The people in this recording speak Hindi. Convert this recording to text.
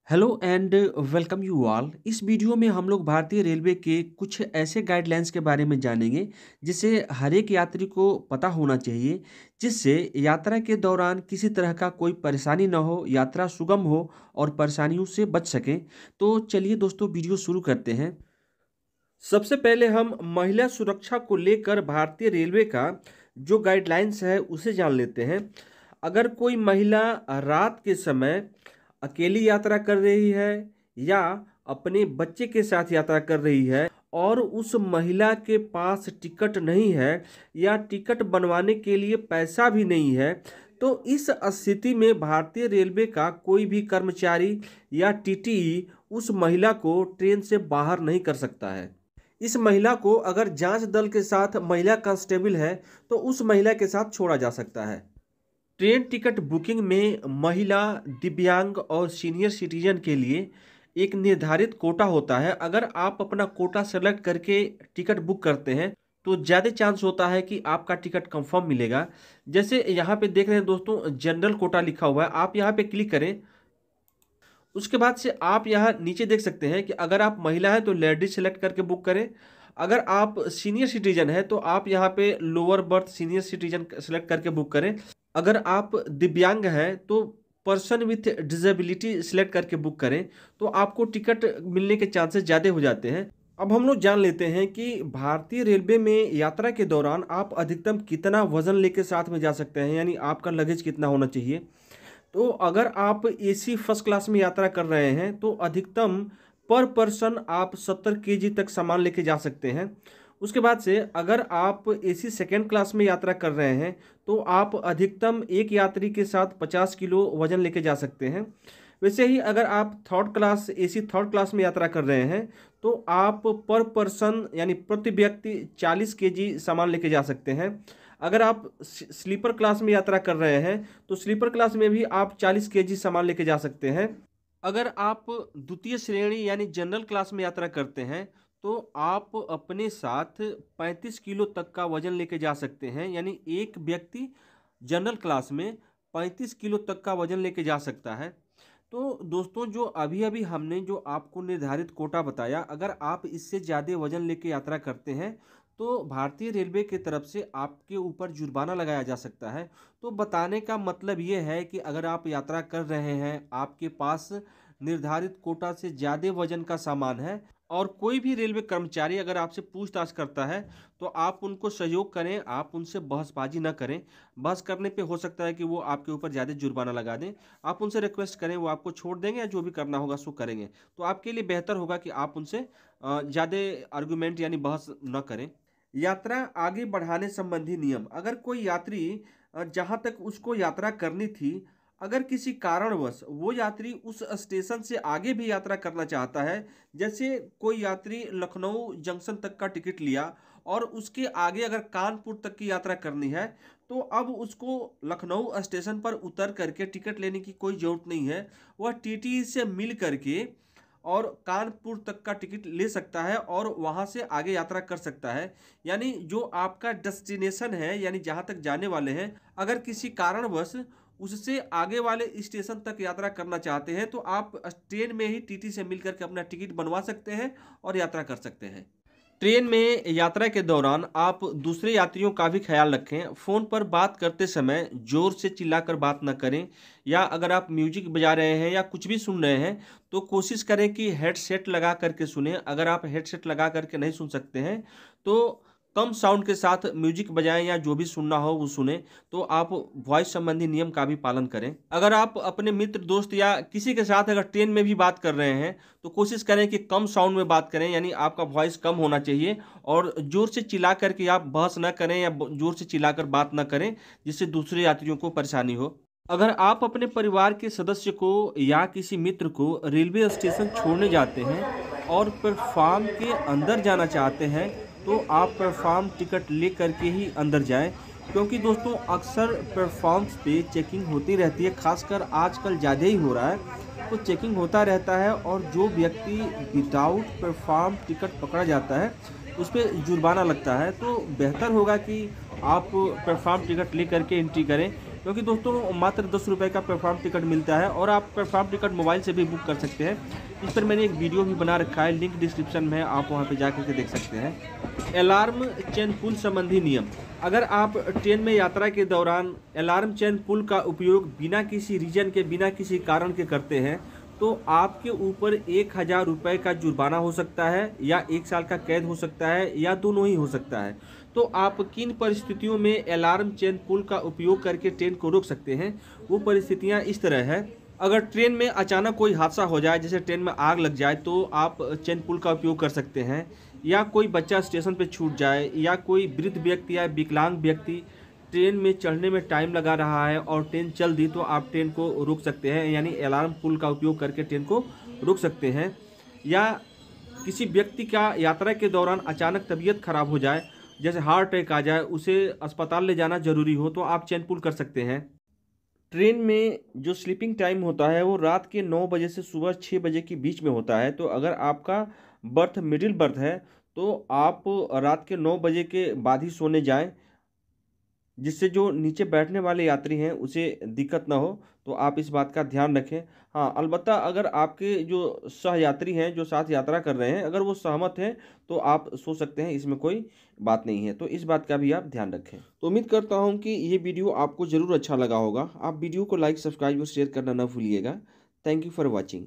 Hello and welcome you all. इस वीडियो में हम लोग भारतीय रेलवे के कुछ ऐसे गाइडलाइंस के बारे में जानेंगे जिसे हर एक यात्री को पता होना चाहिए, जिससे यात्रा के दौरान किसी तरह का कोई परेशानी ना हो, यात्रा सुगम हो और परेशानियों से बच सकें। तो चलिए दोस्तों, वीडियो शुरू करते हैं। सबसे पहले हम महिला सुरक्षा को लेकर भारतीय रेलवे का जो गाइडलाइंस है उसे जान लेते हैं। अगर कोई महिला रात के समय अकेली यात्रा कर रही है या अपने बच्चे के साथ यात्रा कर रही है और उस महिला के पास टिकट नहीं है या टिकट बनवाने के लिए पैसा भी नहीं है, तो इस स्थिति में भारतीय रेलवे का कोई भी कर्मचारी या टीटीई उस महिला को ट्रेन से बाहर नहीं कर सकता है। इस महिला को अगर जांच दल के साथ महिला कांस्टेबल है तो उस महिला के साथ छोड़ा जा सकता है। ट्रेन टिकट बुकिंग में महिला, दिव्यांग और सीनियर सिटीजन के लिए एक निर्धारित कोटा होता है। अगर आप अपना कोटा सेलेक्ट करके टिकट बुक करते हैं तो ज़्यादा चांस होता है कि आपका टिकट कंफर्म मिलेगा। जैसे यहाँ पे देख रहे हैं दोस्तों, जनरल कोटा लिखा हुआ है, आप यहाँ पे क्लिक करें। उसके बाद से आप यहाँ नीचे देख सकते हैं कि अगर आप महिला हैं तो लेडीज सेलेक्ट करके बुक करें। अगर आप सीनियर सिटीजन हैं तो आप यहाँ पे lower berth senior citizen select करके बुक करें। अगर आप दिव्यांग हैं तो पर्सन विथ डिसेबिलिटी सेलेक्ट करके बुक करें, तो आपको टिकट मिलने के चांसेस ज़्यादा हो जाते हैं। अब हम लोग जान लेते हैं कि भारतीय रेलवे में यात्रा के दौरान आप अधिकतम कितना वजन लेके साथ में जा सकते हैं, यानी आपका लगेज कितना होना चाहिए। तो अगर आप एसी फर्स्ट क्लास में यात्रा कर रहे हैं तो अधिकतम पर पर्सन आप 70 केजी तक सामान लेके जा सकते हैं। उसके बाद से अगर आप एसी सेकेंड क्लास में यात्रा कर रहे हैं तो आप अधिकतम एक यात्री के साथ 50 किलो वजन लेके जा सकते हैं। वैसे ही अगर आप एसी थर्ड क्लास में यात्रा कर रहे हैं तो आप पर पर्सन यानी प्रति व्यक्ति 40 केजी सामान लेके जा सकते हैं। अगर आप स्लीपर क्लास में यात्रा कर रहे हैं तो स्लीपर क्लास में भी आप 40 केजी सामान लेके जा सकते हैं। अगर आप द्वितीय श्रेणी यानी जनरल क्लास में यात्रा करते हैं तो आप अपने साथ 35 किलो तक का वजन लेके जा सकते हैं, यानी एक व्यक्ति जनरल क्लास में 35 किलो तक का वजन लेके जा सकता है। तो दोस्तों, जो अभी अभी हमने जो आपको निर्धारित कोटा बताया, अगर आप इससे ज़्यादा वजन लेके यात्रा करते हैं तो भारतीय रेलवे की तरफ से आपके ऊपर जुर्माना लगाया जा सकता है। तो बताने का मतलब ये है कि अगर आप यात्रा कर रहे हैं, आपके पास निर्धारित कोटा से ज़्यादा वजन का सामान है और कोई भी रेलवे कर्मचारी अगर आपसे पूछताछ करता है तो आप उनको सहयोग करें, आप उनसे बहसबाजी ना करें। बहस करने पे हो सकता है कि वो आपके ऊपर ज़्यादा जुर्माना लगा दें। आप उनसे रिक्वेस्ट करें, वो आपको छोड़ देंगे या जो भी करना होगा सो करेंगे। तो आपके लिए बेहतर होगा कि आप उनसे ज़्यादा आर्गूमेंट यानी बहस न करें। यात्रा आगे बढ़ाने संबंधी नियम। अगर कोई यात्री जहां तक उसको यात्रा करनी थी, अगर किसी कारणवश वो यात्री उस स्टेशन से आगे भी यात्रा करना चाहता है, जैसे कोई यात्री लखनऊ जंक्शन तक का टिकट लिया और उसके आगे अगर कानपुर तक की यात्रा करनी है, तो अब उसको लखनऊ स्टेशन पर उतर करके टिकट लेने की कोई ज़रूरत नहीं है। वह टीटी से मिल करके और कानपुर तक का टिकट ले सकता है और वहां से आगे यात्रा कर सकता है। यानी जो आपका डेस्टिनेशन है, यानी जहां तक जाने वाले हैं, अगर किसी कारणवश उससे आगे वाले स्टेशन तक यात्रा करना चाहते हैं तो आप ट्रेन में ही टीटी से मिलकर के अपना टिकट बनवा सकते हैं और यात्रा कर सकते हैं। ट्रेन में यात्रा के दौरान आप दूसरे यात्रियों का भी ख्याल रखें। फ़ोन पर बात करते समय ज़ोर से चिल्लाकर बात न करें, या अगर आप म्यूजिक बजा रहे हैं या कुछ भी सुन रहे हैं तो कोशिश करें कि हेडसेट लगा करके सुनें। अगर आप हेडसेट लगा करके नहीं सुन सकते हैं तो कम साउंड के साथ म्यूजिक बजाएं या जो भी सुनना हो वो सुने। तो आप वॉइस संबंधी नियम का भी पालन करें। अगर आप अपने मित्र, दोस्त या किसी के साथ अगर ट्रेन में भी बात कर रहे हैं तो कोशिश करें कि कम साउंड में बात करें, यानी आपका वॉइस कम होना चाहिए और ज़ोर से चिल्ला करके आप बहस ना करें या ज़ोर से चिल्लाकर बात ना करें, जिससे दूसरे यात्रियों को परेशानी हो। अगर आप अपने परिवार के सदस्य को या किसी मित्र को रेलवे स्टेशन छोड़ने जाते हैं और प्लेटफार्म के अंदर जाना चाहते हैं तो आप प्लेटफार्म टिकट ले करके ही अंदर जाएं, क्योंकि दोस्तों अक्सर प्लेटफार्म्स पे चेकिंग होती रहती है। खासकर आजकल ज़्यादा ही हो रहा है, तो चेकिंग होता रहता है और जो व्यक्ति विदाउट प्लेटफार्म टिकट पकड़ा जाता है उस पर जुर्माना लगता है। तो बेहतर होगा कि आप प्लेटफार्म टिकट ले करके एंट्री करें, क्योंकि दोस्तों मात्र 10 रुपये का प्लेटफॉर्म टिकट मिलता है और आप प्लेटफॉर्म टिकट मोबाइल से भी बुक कर सकते हैं। इस पर मैंने एक वीडियो भी बना रखा है, लिंक डिस्क्रिप्शन में है, आप वहां पे जा करके देख सकते हैं। अलार्म चेन पुल संबंधी नियम। अगर आप ट्रेन में यात्रा के दौरान अलार्म चेन पुल का उपयोग बिना किसी रीजन के, बिना किसी कारण के करते हैं तो आपके ऊपर 1000 रुपये का जुर्माना हो सकता है या 1 साल का कैद हो सकता है या दोनों ही हो सकता है। तो आप किन परिस्थितियों में अलार्म चेन पुल का उपयोग करके ट्रेन को रोक सकते हैं, वो परिस्थितियां इस तरह है। अगर ट्रेन में अचानक कोई हादसा हो जाए, जैसे ट्रेन में आग लग जाए, तो आप चेन पुल का उपयोग कर सकते हैं। या कोई बच्चा स्टेशन पर छूट जाए, या कोई वृद्ध व्यक्ति या विकलांग व्यक्ति ट्रेन में चढ़ने में टाइम लगा रहा है और ट्रेन चल दी, तो आप ट्रेन को रोक सकते हैं, यानी अलार्म पुल का उपयोग करके ट्रेन को रोक सकते हैं। या किसी व्यक्ति का यात्रा के दौरान अचानक तबीयत खराब हो जाए, जैसे हार्ट अटैक आ जाए, उसे अस्पताल ले जाना जरूरी हो, तो आप चेन पुल कर सकते हैं। ट्रेन में जो स्लीपिंग टाइम होता है वो रात के 9 बजे से सुबह 6 बजे के बीच में होता है। तो अगर आपका बर्थ मिडिल बर्थ है तो आप रात के 9 बजे के बाद ही सोने जाएं, जिससे जो नीचे बैठने वाले यात्री हैं उसे दिक्कत ना हो। तो आप इस बात का ध्यान रखें। हाँ, अलबत्ता अगर आपके जो सहयात्री हैं, जो साथ यात्रा कर रहे हैं, अगर वो सहमत हैं तो आप सो सकते हैं, इसमें कोई बात नहीं है। तो इस बात का भी आप ध्यान रखें। तो उम्मीद करता हूँ कि ये वीडियो आपको ज़रूर अच्छा लगा होगा। आप वीडियो को लाइक, सब्सक्राइब और शेयर करना ना भूलिएगा। Thank you for watching.